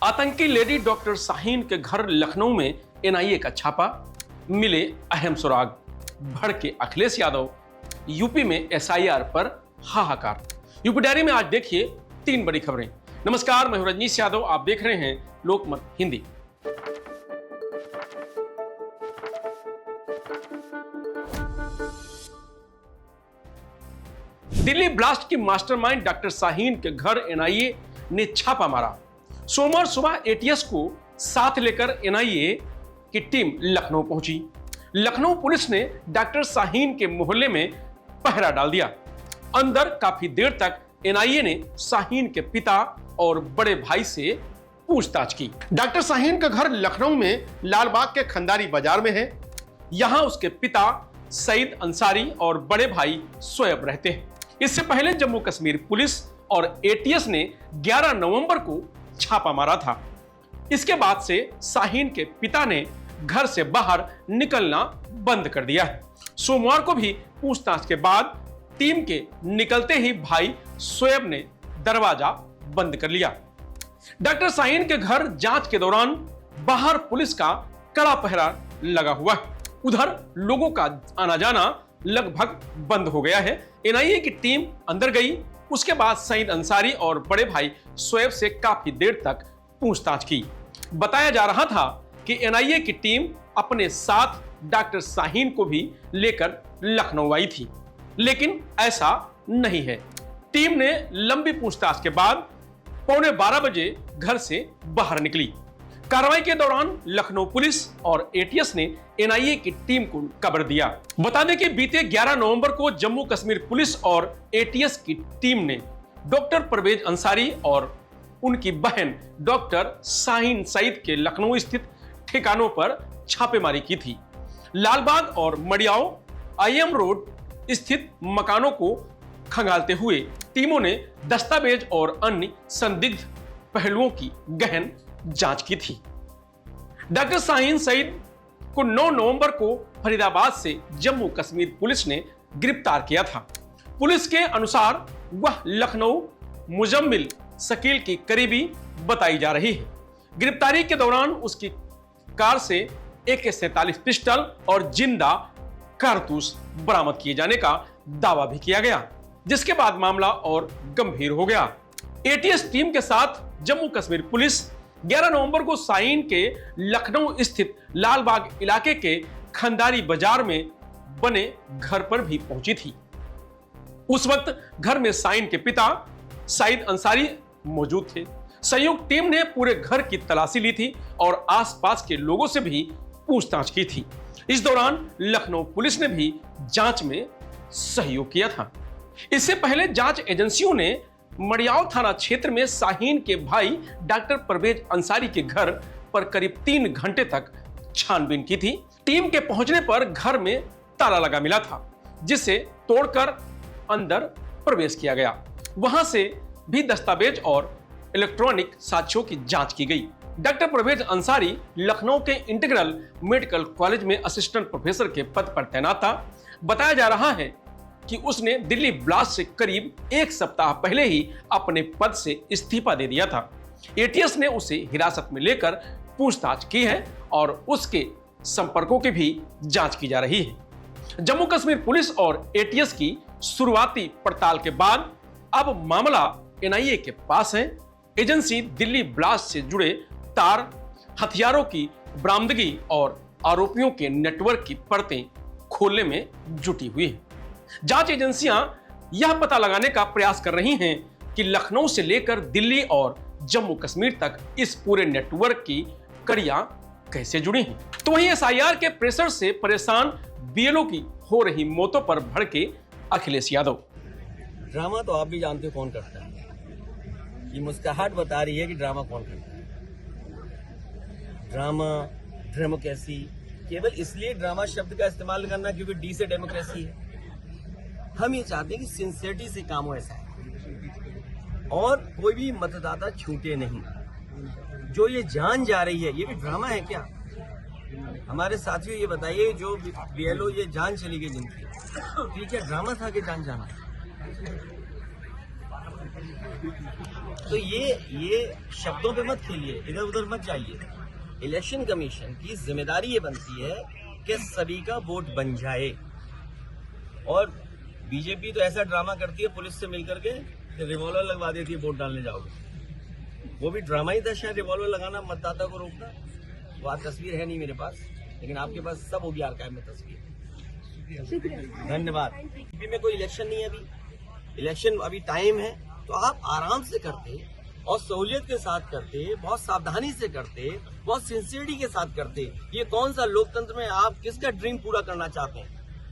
आतंकी lady doctor Shaheen के घर लखनऊ में एनआईए का छापा, मिले अहम सुराग, भड़के अखिलेश यादव, यूपी में एसआईआर पर हाहाकार। यूपी डायरी में आज देखिए 3 बड़ी खबरें। नमस्कार, मैं हूं रजनीश यादव, आप देख रहे हैं लोकमत हिंदी। दिल्ली ब्लास्ट की मास्टरमाइंड डॉक्टर शाहीन के घर एनआईए ने छापा मारा। सोमवार सुबह एटीएस को साथ लेकर एनआईए की टीम लखनऊ पहुंची। लखनऊ पुलिस ने डॉक्टर शाहीन के मोहल्ले में पहरा डाल दिया। अंदर काफी देर तक एनआईए ने शाहीन के पिता और बड़े भाई से पूछताछ की। डॉक्टर शाहीन का घर लखनऊ में लालबाग के खंडारी बाजार में है। यहां उसके पिता सईद अंसारी और बड़े भाई शोएब रहते हैं। इससे पहले जम्मू कश्मीर पुलिस और एटीएस ने 11 नवंबर को छापा मारा था। इसके बाद से शाहीन के पिता ने घर से बाहर निकलना बंद कर दिया है। सोमवार को भी पूछताछ के बाद टीम के निकलते ही भाई शोएब ने दरवाजा बंद कर लिया। डॉक्टर शाहीन के घर जांच के दौरान बाहर पुलिस का कड़ा पहरा लगा हुआ है। उधर लोगों का आना जाना लगभग बंद हो गया है। एनआईए की टीम अंदर गई। उसके बाद सईद अंसारी और बड़े भाई शोएब से काफी देर तक पूछताछ की। बताया जा रहा था कि एनआईए की टीम अपने साथ डॉक्टर शाहीन को भी लेकर लखनऊ आई थी, लेकिन ऐसा नहीं है। टीम ने लंबी पूछताछ के बाद 11:15 बजे घर से बाहर निकली। कार्रवाई के दौरान लखनऊ पुलिस और एटीएस ने एनआईए की टीम को खबर दिया। बता दें कि बीते 11 नवंबर को जम्मू कश्मीर पुलिस और एटीएस की टीम ने डॉक्टर परवेज अंसारी और उनकी बहन डॉक्टर शाहीन सईद के लखनऊ स्थित ठिकानों पर छापेमारी की थी। लालबाग और मडियाओं आईएम रोड स्थित मकानों को खंगालते हुए टीमों ने दस्तावेज और अन्य संदिग्ध पहलुओं की गहन जांच की थी। डॉक्टर शाहीन सईद को 9 नवंबर को फरीदाबाद से जम्मू कश्मीर पुलिस ने गिरफ्तार किया था। पुलिस के अनुसार वह लखनऊ मुजम्मिल शकील की करीबी बताई जा रही है। गिरफ्तारी के दौरान उसकी कार से AK-47 पिस्टल और जिंदा कारतूस बरामद किए जाने का दावा भी किया गया, जिसके बाद मामला और गंभीर हो गया। एटीएस टीम के साथ जम्मू कश्मीर पुलिस 11 नवंबर को शाहीन के लखनऊ स्थित लालबाग इलाके के खंडारी बाजार में बने घर पर भी पहुंची थी। उस वक्त घर में शाहीन के पिता सईद अंसारी मौजूद थे। संयुक्त टीम ने पूरे घर की तलाशी ली थी और आसपास के लोगों से भी पूछताछ की थी। इस दौरान लखनऊ पुलिस ने भी जांच में सहयोग किया था। इससे पहले जांच एजेंसियों ने मडियाओं थाना क्षेत्र में शाहीन के भाई डॉक्टर परवेज अंसारी के घर पर करीब 3 घंटे तक छानबीन की थी। टीम के पहुंचने पर घर में ताला लगा मिला था, जिसे तोड़कर अंदर प्रवेश किया गया। वहां से भी दस्तावेज और इलेक्ट्रॉनिक साक्ष्यों की जांच की गई। डॉक्टर परवेज अंसारी लखनऊ के इंटीग्रल मेडिकल कॉलेज में असिस्टेंट प्रोफेसर के पद पर तैनात था। बताया जा रहा है कि उसने दिल्ली ब्लास्ट से करीब 1 सप्ताह पहले ही अपने पद से इस्तीफा दे दिया था। एटीएस ने उसे हिरासत में लेकर पूछताछ की है और उसके संपर्कों की भी जांच की जा रही है। जम्मू कश्मीर पुलिस और एटीएस की शुरुआती पड़ताल के बाद अब मामला एनआईए के पास है। एजेंसी दिल्ली ब्लास्ट से जुड़े तार, हथियारों की बरामदगी और आरोपियों के नेटवर्क की परतें खोलने में जुटी हुई है। जांच एजेंसियां यह पता लगाने का प्रयास कर रही हैं कि लखनऊ से लेकर दिल्ली और जम्मू कश्मीर तक इस पूरे नेटवर्क की कड़ियां कैसे जुड़ी हैं। तो वहीं एसआईआर के प्रेशर से परेशान बीएलओ की हो रही मौतों पर भड़के अखिलेश यादव। ड्रामा तो आप भी जानते हो कौन करता है। ये मुस्कुराहट बता रही है कि ड्रामा कौन करता है। ड्रामा, डेमोक्रेसी, केवल इसलिए ड्रामा शब्द का इस्तेमाल करना क्योंकि डी से डेमोक्रेसी है। हम ये चाहते हैं कि सिंसियरिटी से काम हो ऐसा है और कोई भी मतदाता छूटे नहीं। जो ये जान जा रही है, ये भी ड्रामा है क्या? हमारे साथियों ये बताइए, जो बीएलओ ये जान चली गई जिनकी, ठीक है ड्रामा था कि जान जाना? तो ये शब्दों पे मत खेलिए, इधर उधर मत जाइए। इलेक्शन कमीशन की जिम्मेदारी ये बनती है कि सभी का वोट बन जाए, और बीजेपी तो ऐसा ड्रामा करती है पुलिस से मिलकर के रिवॉल्वर लगवा देती है वोट डालने जाओगे। वो भी ड्रामा ही था शायद, रिवॉल्वर लगाना, मतदाता को रोकना। वो आज तस्वीर है नहीं मेरे पास, लेकिन आपके पास सब होगी आर्काइव में तस्वीर। धन्यवाद। यूपी में कोई इलेक्शन नहीं है अभी, इलेक्शन अभी टाइम है, तो आप आराम से करते और सहूलियत के साथ करते, बहुत सावधानी से करते, बहुत सिंसियरिटी के साथ करते। ये कौन सा लोकतंत्र में आप किसका ड्रीम पूरा करना चाहते हैं?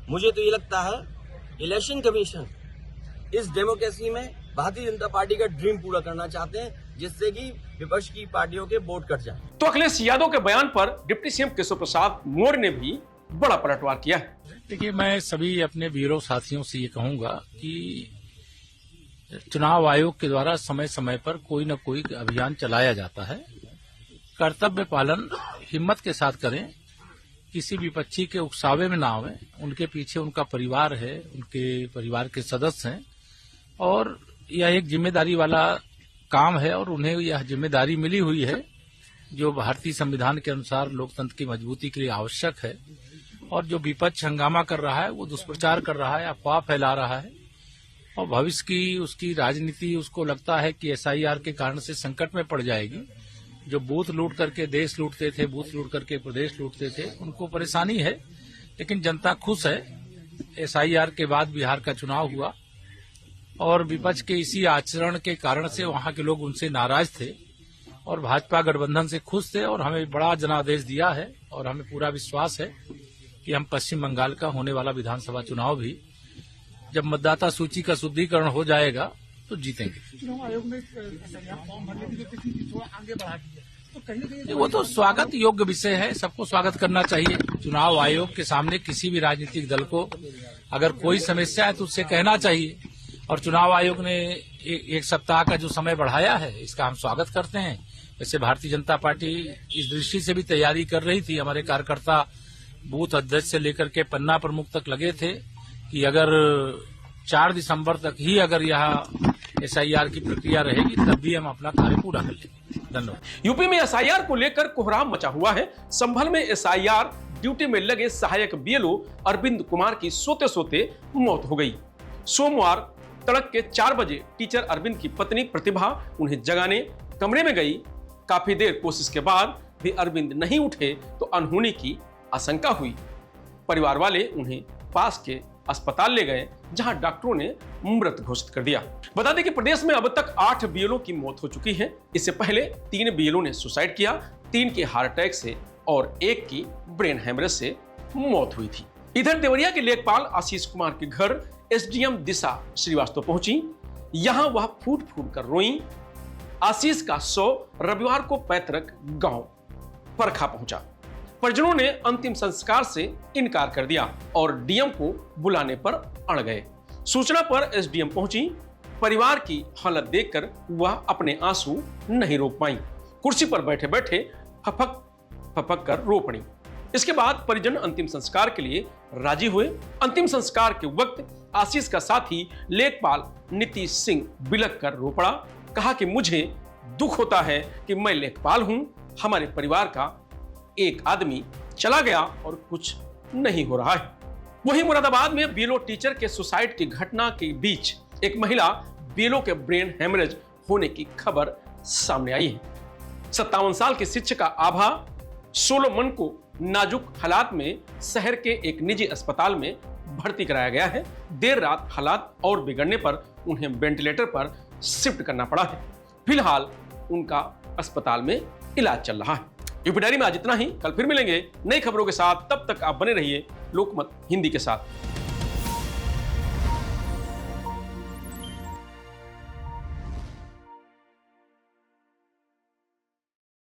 मुझे तो ये लगता है इलेक्शन कमीशन इस डेमोक्रेसी में भारतीय जनता पार्टी का ड्रीम पूरा करना चाहते हैं, जिससे कि विपक्ष की पार्टियों के वोट कट जाए। तो अखिलेश यादव के बयान पर डिप्टी सीएम केशव प्रसाद मौर्य ने भी बड़ा पलटवार किया है। देखिए, मैं सभी अपने ब्यूरो साथियों से ये कहूंगा कि चुनाव आयोग के द्वारा समय समय पर कोई न कोई अभियान चलाया जाता है। कर्तव्य पालन हिम्मत के साथ करें, किसी विपक्षी के उकसावे में ना आवे। उनके पीछे उनका परिवार है, उनके परिवार के सदस्य हैं, और यह एक जिम्मेदारी वाला काम है, और उन्हें यह जिम्मेदारी मिली हुई है जो भारतीय संविधान के अनुसार लोकतंत्र की मजबूती के लिए आवश्यक है। और जो विपक्ष हंगामा कर रहा है, वो दुष्प्रचार कर रहा है, अफवाह फैला रहा है, और भविष्य की उसकी राजनीति उसको लगता है कि एसआईआर के कारण से संकट में पड़ जाएगी। जो बूथ लूट करके देश लूटते थे, बूथ लूट करके प्रदेश लूटते थे, उनको परेशानी है, लेकिन जनता खुश है। एसआईआर के बाद बिहार का चुनाव हुआ, और विपक्ष के इसी आचरण के कारण से वहां के लोग उनसे नाराज थे और भाजपा गठबंधन से खुश थे, और हमें बड़ा जनादेश दिया है। और हमें पूरा विश्वास है कि हम पश्चिम बंगाल का होने वाला विधानसभा चुनाव भी, जब मतदाता सूची का शुद्धिकरण हो जाएगा, तो जीतेंगे। चुनाव आयोग ने फॉर्म भरने की जो तिथि थी थोड़ा आगे बढ़ा दी है, तो कहीं न कहीं वो तो स्वागत योग्य विषय है, सबको स्वागत करना चाहिए। चुनाव आयोग के सामने किसी भी राजनीतिक दल को अगर कोई समस्या है तो उससे कहना चाहिए, और चुनाव आयोग ने एक सप्ताह का जो समय बढ़ाया है, इसका हम स्वागत करते हैं। वैसे भारतीय जनता पार्टी इस दृष्टि से भी तैयारी कर रही थी। हमारे कार्यकर्ता बूथ अध्यक्ष से लेकर के पन्ना प्रमुख तक लगे थे कि अगर 4 दिसंबर तक ही अगर यह एसआईआर की प्रक्रिया रहेगी, तब भी हम अपना कार्य पूरा कर लेंगे। धन्यवाद। यूपी में एसआईआर को लेकर कोहराम मचा हुआ है। संभल में एसआईआर ड्यूटी में लगे सहायक बीएलओ अरविंद कुमार की सोते सोते मौत हो गई। सोमवार तड़के 4 बजे टीचर अरविंद की पत्नी प्रतिभा उन्हें जगाने कमरे में गई। काफी देर कोशिश के बाद भी अरविंद नहीं उठे तो अनहोनी की आशंका हुई। परिवार वाले उन्हें पास के अस्पताल ले गए, जहां डॉक्टरों ने मृत घोषित कर दिया। बता दें कि प्रदेश में अब तक 8 बीएलओ की मौत हो चुकी है। इससे पहले 3 बीएलओ ने सुसाइड किया, 3 की हार्ट अटैक से और 1 की ब्रेन हेमरेज से मौत हुई थी। इधर देवरिया के लेखपाल आशीष कुमार के घर एसडीएम दिशा श्रीवास्तव पहुंची। यहां वह फूट फूट कर रोई। आशीष का शव रविवार को पैतृक गांव परखा पहुंचा। परिजनों ने अंतिम संस्कार से इनकार कर दिया और डीएम को बुलाने पर अड़ गए। सूचना पर एसडीएम पहुंची। परिवार की हालत देखकर वह अपने आंसू नहीं रोक पाई। कुर्सी पर बैठे बैठे फपक फपक कर रो पड़ी। इसके बाद परिजन अंतिम संस्कार के लिए राजी हुए। अंतिम संस्कार के वक्त आशीष का साथी लेखपाल नीतीश सिंह बिलख कर रो पड़ा। कहा कि मुझे दुख होता है कि मैं लेखपाल हूं, हमारे परिवार का एक आदमी चला गया और कुछ नहीं हो रहा है। वहीं मुरादाबाद में बीएलओ टीचर के सुसाइड की घटना के बीच एक महिला बीएलओ के ब्रेन हेमरेज होने की खबर सामने आई है। 57 साल की शिक्षिका आभा सोलोमन को नाजुक हालात में शहर के एक निजी अस्पताल में भर्ती कराया गया है। देर रात हालात और बिगड़ने पर उन्हें वेंटिलेटर पर शिफ्ट करना पड़ा है। फिलहाल उनका अस्पताल में इलाज चल रहा है। यूपी डायरी में आज इतना ही। कल फिर मिलेंगे नई खबरों के साथ। तब तक आप बने रहिए लोकमत हिंदी के साथ।